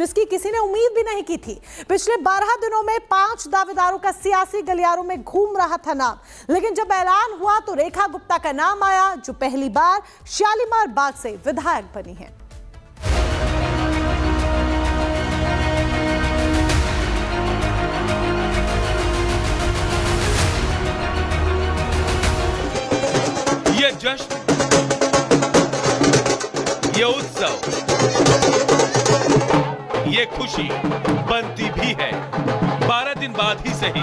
जिसकी किसी ने उम्मीद भी नहीं की थी। पिछले 12 दिनों में 5 दावेदारों का सियासी गलियारों में घूम रहा था नाम, लेकिन जब ऐलान हुआ तो रेखा गुप्ता का नाम आया, जो पहली बार शालीमार बाग से विधायक बनी है। ये जश्न, ये उत्सव, ये खुशी बनती भी है 12 दिन बाद ही सही।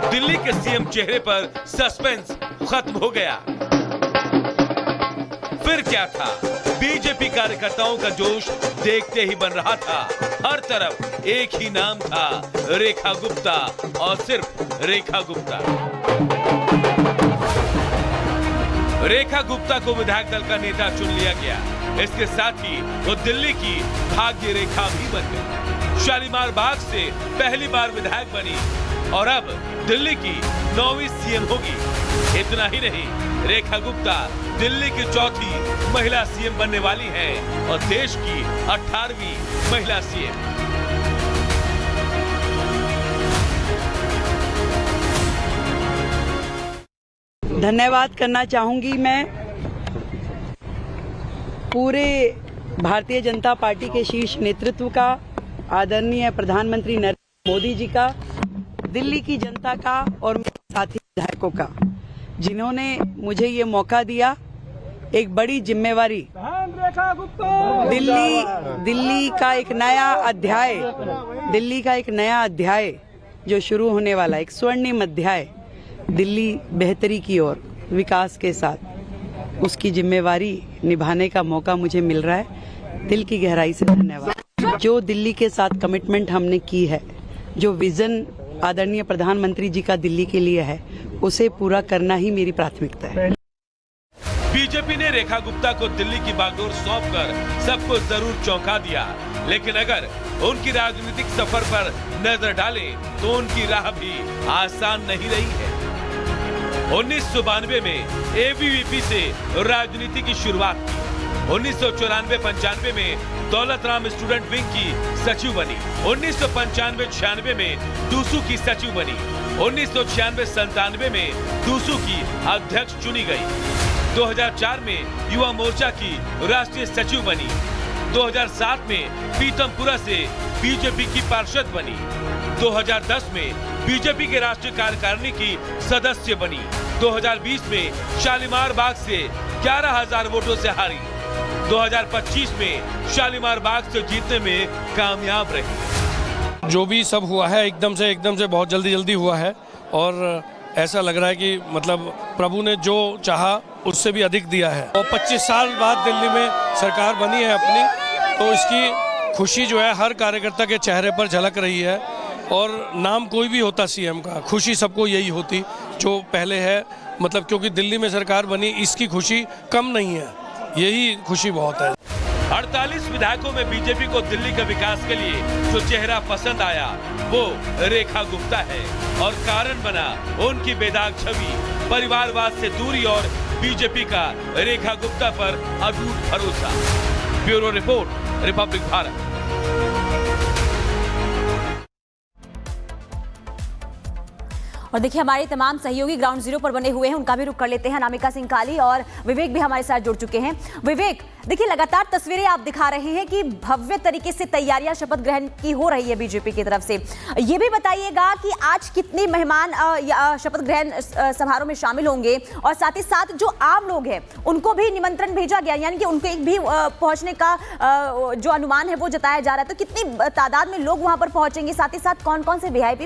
दिल्ली के सीएम चेहरे पर सस्पेंस खत्म हो गया। फिर क्या था, बीजेपी कार्यकर्ताओं का जोश देखते ही बन रहा था। हर तरफ एक ही नाम था, रेखा गुप्ता, और सिर्फ रेखा गुप्ता। रेखा गुप्ता को विधायक दल का नेता चुन लिया गया। इसके साथ ही वो दिल्ली की भाग्य रेखा भी बन गई। शालीमार बाग से पहली बार विधायक बनी और अब दिल्ली की 9वीं सीएम होगी। इतना ही नहीं, रेखा गुप्ता दिल्ली की 4थी महिला सीएम बनने वाली हैं और देश की 18वीं महिला सीएम। धन्यवाद करना चाहूंगी मैं पूरे भारतीय जनता पार्टी के शीर्ष नेतृत्व का, आदरणीय प्रधानमंत्री नरेंद्र मोदी जी का, दिल्ली की जनता का और मेरे साथी विधायकों का, जिन्होंने मुझे ये मौका दिया। एक बड़ी जिम्मेवारी, दिल्ली का एक नया अध्याय जो शुरू होने वाला, एक स्वर्णिम अध्याय, दिल्ली बेहतरी की ओर विकास के साथ, उसकी जिम्मेवारी निभाने का मौका मुझे मिल रहा है। दिल की गहराई से धन्यवाद। जो दिल्ली के साथ कमिटमेंट हमने की है, जो विजन आदरणीय प्रधानमंत्री जी का दिल्ली के लिए है, उसे पूरा करना ही मेरी प्राथमिकता है। बीजेपी ने रेखा गुप्ता को दिल्ली की बागडोर सौंपकर सबको जरूर चौंका दिया, लेकिन अगर उनकी राजनीतिक सफर पर नजर डालें तो उनकी राह भी आसान नहीं रही है। 1992 में एबीवीपी से राजनीति की शुरुआत की। 1994-95 में दौलत राम स्टूडेंट विंग की सचिव बनी। 1995-96 में दूसू की सचिव बनी। 1996-97 में दूसू की अध्यक्ष चुनी गई। 2004 में युवा मोर्चा की राष्ट्रीय सचिव बनी। 2007 में पीतमपुरा से बीजेपी की पार्षद बनी। 2010 में बीजेपी के राष्ट्रीय कार्यकारिणी की सदस्य बनी। 2020 में शालीमार बाग से 11,000 वोटों से हारी। 2025 में शालीमार बाग से जीतने में कामयाब रही। जो भी सब हुआ है एकदम से बहुत जल्दी हुआ है और ऐसा लग रहा है कि मतलब प्रभु ने जो चाहा उससे भी अधिक दिया है। और 25 साल बाद दिल्ली में सरकार बनी है अपनी, तो इसकी खुशी जो है हर कार्यकर्ता के चेहरे पर झलक रही है। और नाम कोई भी होता सीएम का, खुशी सबको यही होती जो पहले है, मतलब क्योंकि दिल्ली में सरकार बनी, इसकी खुशी कम नहीं है, यही खुशी बहुत है। 48 विधायकों में बीजेपी को दिल्ली के विकास के लिए जो चेहरा पसंद आया वो रेखा गुप्ता है और कारण बना उनकी बेदाग छवि, परिवारवाद से दूरी और बीजेपी का रेखा गुप्ता पर अटूट भरोसा। Bureau report, Republic Bharat. और देखिए हमारे तमाम सहयोगी ग्राउंड जीरो पर बने हुए हैं, उनका भी रुख कर लेते हैं। अनामिका सिंह काली और विवेक भी हमारे साथ जुड़ चुके हैं। विवेक, देखिए लगातार तस्वीरें आप दिखा रहे हैं कि भव्य तरीके से तैयारियां शपथ ग्रहण की हो रही है बीजेपी की तरफ से। ये भी बताइएगा कि आज कितने मेहमान शपथ ग्रहण समारोह में शामिल होंगे और साथ ही साथ जो आम लोग हैं उनको भी निमंत्रण भेजा गया, यानी कि उनको भी पहुंचने का जो अनुमान है वो जताया जा रहा है। तो कितनी तादाद में लोग वहां पर पहुंचेंगे, साथ ही साथ कौन कौन से वीआईपी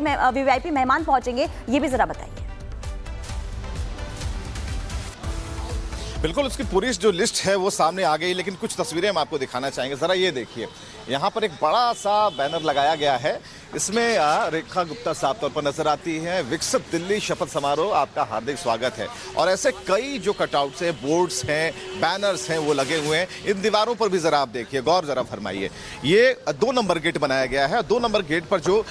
मेहमान पहुंचेंगे, ये भी जरा बताइए। बिल्कुल, उसकी पूरी जो लिस्ट है वो सामने आ गई, लेकिन कुछ तस्वीरें हम आपको दिखाना चाहेंगे। ज़रा ये देखिए, यहाँ पर एक बड़ा सा बैनर लगाया गया है इसमें रेखा गुप्ता साफ तौर पर नजर आती है। विकसित दिल्ली शपथ समारोह, आपका हार्दिक स्वागत है। और ऐसे कई जो कटआउट्स हैं, बोर्ड्स हैं, बैनर्स हैं, वो लगे हुए हैं। इन दीवारों पर भी जरा आप देखिए, गौर जरा फरमाइए। ये 2 नंबर गेट बनाया गया है। 2 नंबर गेट पर जो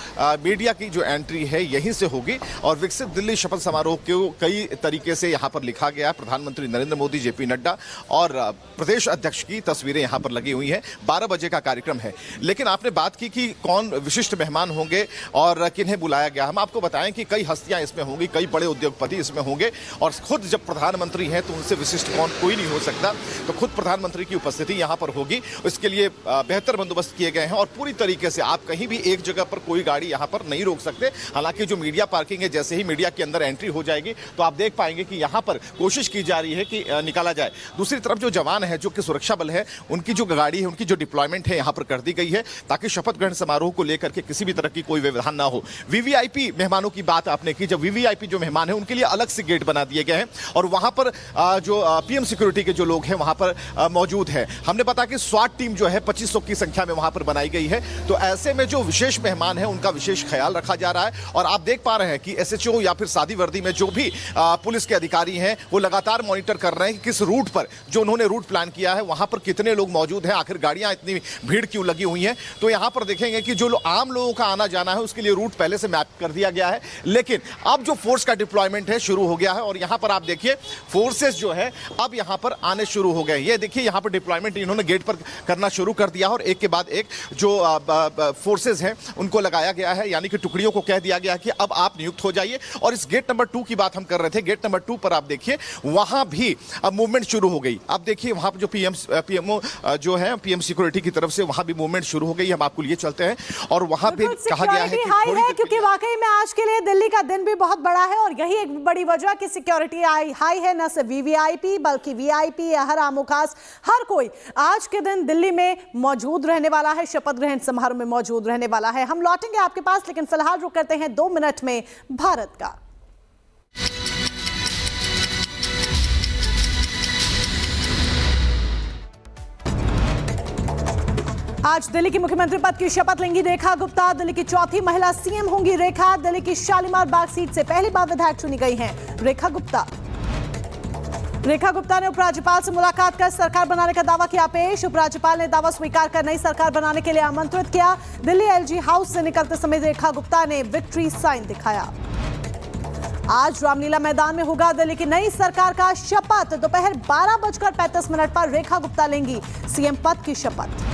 मीडिया की जो एंट्री है यहीं से होगी। और विकसित दिल्ली शपथ समारोह को कई तरीके से यहाँ पर लिखा गया है। प्रधानमंत्री नरेंद्र मोदी, जेपी नड्डा और प्रदेश अध्यक्ष की तस्वीरें यहाँ पर लगी हुई हैं। 12 बजे का कार्यक्रम है। लेकिन आपने बात की कि कौन विशिष्ट मेहमान होंगे और किन्हें बुलाया गया। हम आपको बताएं कि कई हस्तियां इसमें होंगी, कई बड़े उद्योगपति इसमें होंगे। और खुद जब प्रधानमंत्री हैं तो उनसे विशिष्ट कोई नहीं हो सकता। तो खुद प्रधानमंत्री की उपस्थिति यहाँ पर होगी। इसके लिए बेहतर बंदोबस्त किए गए हैं। और पूरी तरीके से आप कहीं भी एक जगह पर कोई गाड़ी यहाँ पर नहीं रोक सकते। हालांकि जो मीडिया पार्किंग है, जैसे ही मीडिया के अंदर एंट्री हो जाएगी तो आप देख पाएंगे कि यहाँ पर कोशिश की जा रही है कि निकाला जाए। दूसरी तरफ जो जवान है, जो कि सुरक्षा बल है, उनकी जो गाड़ी है, उनकी जो डिप्लॉयमेंट है यहाँ पर कर दी गई है, ताकि शपथ ग्रहण समारोह को लेकर के किसी भी तरह की कोई व्यवधान ना हो। वीवीआईपी मेहमानों की बात आपने की। जब वीवीआईपी जो मेहमान है उनके लिए अलग से गेट बना दिए गए हैं। और वहां पर जो पीएम सिक्योरिटी के जो लोग हैं वहां पर मौजूद है। हमने पता कि स्वाट टीम जो है 2500 की संख्या में वहां पर बनाई गई है। तो ऐसे में जो विशेष मेहमान है उनका विशेष ख्याल रखा जा रहा है। और आप देख पा रहे हैं कि एसएचओ या फिर सादी वर्दी में जो भी पुलिस के अधिकारी हैं वो लगातार मॉनिटर कर रहे हैं कि किस रूट पर, जो उन्होंने रूट प्लान किया है, वहां पर कितने लोग मौजूद हैं, आखिर गाड़ियां इतनी भीड़ क्यों लगी हुई हैं। तो यहां पर देखेंगे कि जो आम लोगों का आना जाना है उसके लिए रूट पहले से मैप कर दिया गया है। लेकिन अब जो फोर्स का डिप्लॉयमेंट है शुरू हो गया है। और यहां पर आप देखिए फोर्सेस जो है अब यहां पर आने शुरू हो गए। ये देखिए यहां पर डिप्लॉयमेंट इन्होंने गेट पर करना शुरू कर दिया और एक के बाद एक जो फोर्सेस हैं उनको लगाया गया है। यानी कि टुकड़ियों को कह दिया गया कि अब आप नियुक्त हो जाइए। और इस गेट नंबर 2 की बात हम कर रहे थे। गेट नंबर 2 पर आप देखिए वहां भी अब मूवमेंट शुरू हो गई। अब देखिए वहां पर जो पीएमओ जो है, पीएम सिक्योरिटी की तरफ से वहां भी मूवमेंट शुरू हो गई। हम आपको लिए चलते हैं। और वहां पे कहा गया है कि हाई है, क्योंकि वाकई में आज के लिए दिल्ली का दिन भी बहुत बड़ा है। और यही एक बड़ी वजह कि सिक्योरिटी हाई है। न सिर्फ वीवीआईपी बल्कि वीआईपी या हर आमो खास हर कोई आज के दिन दिल्ली में मौजूद रहने वाला है, शपथ ग्रहण समारोह में मौजूद रहने वाला है। हम लौटेंगे आपके पास, लेकिन फिलहाल रुक करते हैं 2 मिनट में भारत का। आज दिल्ली की मुख्यमंत्री पद की शपथ लेंगी रेखा गुप्ता। दिल्ली की चौथी महिला सीएम होंगी रेखा। दिल्ली की शालीमार बाग सीट से पहली बार विधायक चुनी गई हैं रेखा गुप्ता। रेखा गुप्ता ने उपराज्यपाल से मुलाकात कर सरकार बनाने का दावा किया पेश। उपराज्यपाल ने दावा स्वीकार कर नई सरकार बनाने के लिए आमंत्रित किया। दिल्ली एलजी हाउस से निकलते समय रेखा गुप्ता ने विक्ट्री साइन दिखाया। आज रामलीला मैदान में होगा दिल्ली की नई सरकार का शपथ। दोपहर 12:35 पर रेखा गुप्ता लेंगी सीएम पद की शपथ।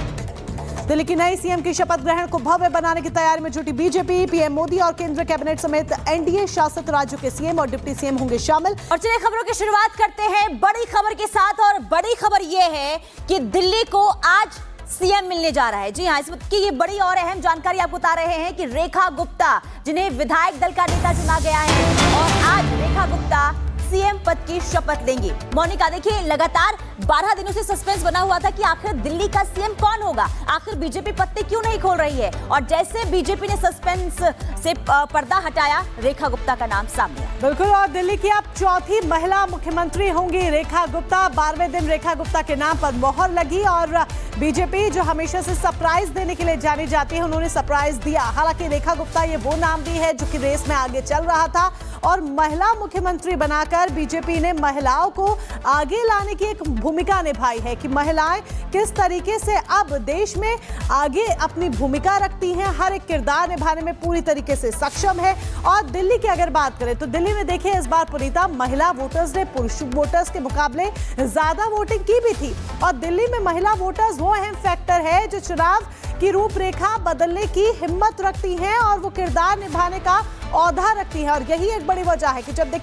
दिल्ली की नई सीएम की शपथ ग्रहण को भव्य बनाने की तैयारी में जुटी बीजेपी। पीएम मोदी और केंद्रीय कैबिनेट समेत एनडीए शासित राज्यों के सीएम और डिप्टी सीएम होंगे शामिल। और चलिए खबरों की शुरुआत करते हैं बड़ी खबर के साथ। और बड़ी खबर यह है कि दिल्ली को आज सीएम मिलने जा रहा है। जी हां, इस वक्त की ये बड़ी और अहम जानकारी आपको बता रहे हैं कि रेखा गुप्ता, जिन्हें विधायक दल का नेता चुना गया है, और आज रेखा गुप्ता सीएम पद की शपथ लेंगी। मोनिका, देखिए लगातार 12 दिनों से सस्पेंस बना हुआ था कि आखिर दिल्ली का सीएम कौन होगा, आखिर बीजेपी पत्ते क्यों नहीं खोल रही है। और जैसे बीजेपी ने सस्पेंस से पर्दा हटाया, रेखा गुप्ता का नाम सामने आया। बिल्कुल, और दिल्ली की अब चौथी महिला मुख्यमंत्री होंगी रेखा गुप्ता। 12वें दिन रेखा गुप्ता के नाम पर मोहर लगी। और बीजेपी जो हमेशा से सरप्राइज देने के लिए जानी जाती है, उन्होंने सरप्राइज दिया। हालांकि रेखा गुप्ता ये वो नाम भी है जो कि रेस में आगे चल रहा था। और महिला मुख्यमंत्री बनाकर बीजेपी ने महिलाओं को आगे लाने की एक भूमिका निभाई है कि महिलाएं किस तरीके से अब देश में आगे अपनी भूमिका रखती हैं, हर एक किरदार निभाने में पूरी तरीके से सक्षम है। और दिल्ली की अगर बात करें तो दिल्ली में देखिए इस बार पुनीता, महिला वोटर्स ने पुरुष वोटर्स के मुकाबले ज्यादा वोटिंग की भी थी। और दिल्ली में महिला वोटर्स वो अहम फैक्टर है जो चुनाव की रूपरेखा बदलने की हिम्मत रखती हैं और वो किरदार निभाने का औधा रखती है। और यही एक बड़ी वजह है कि जब देखिए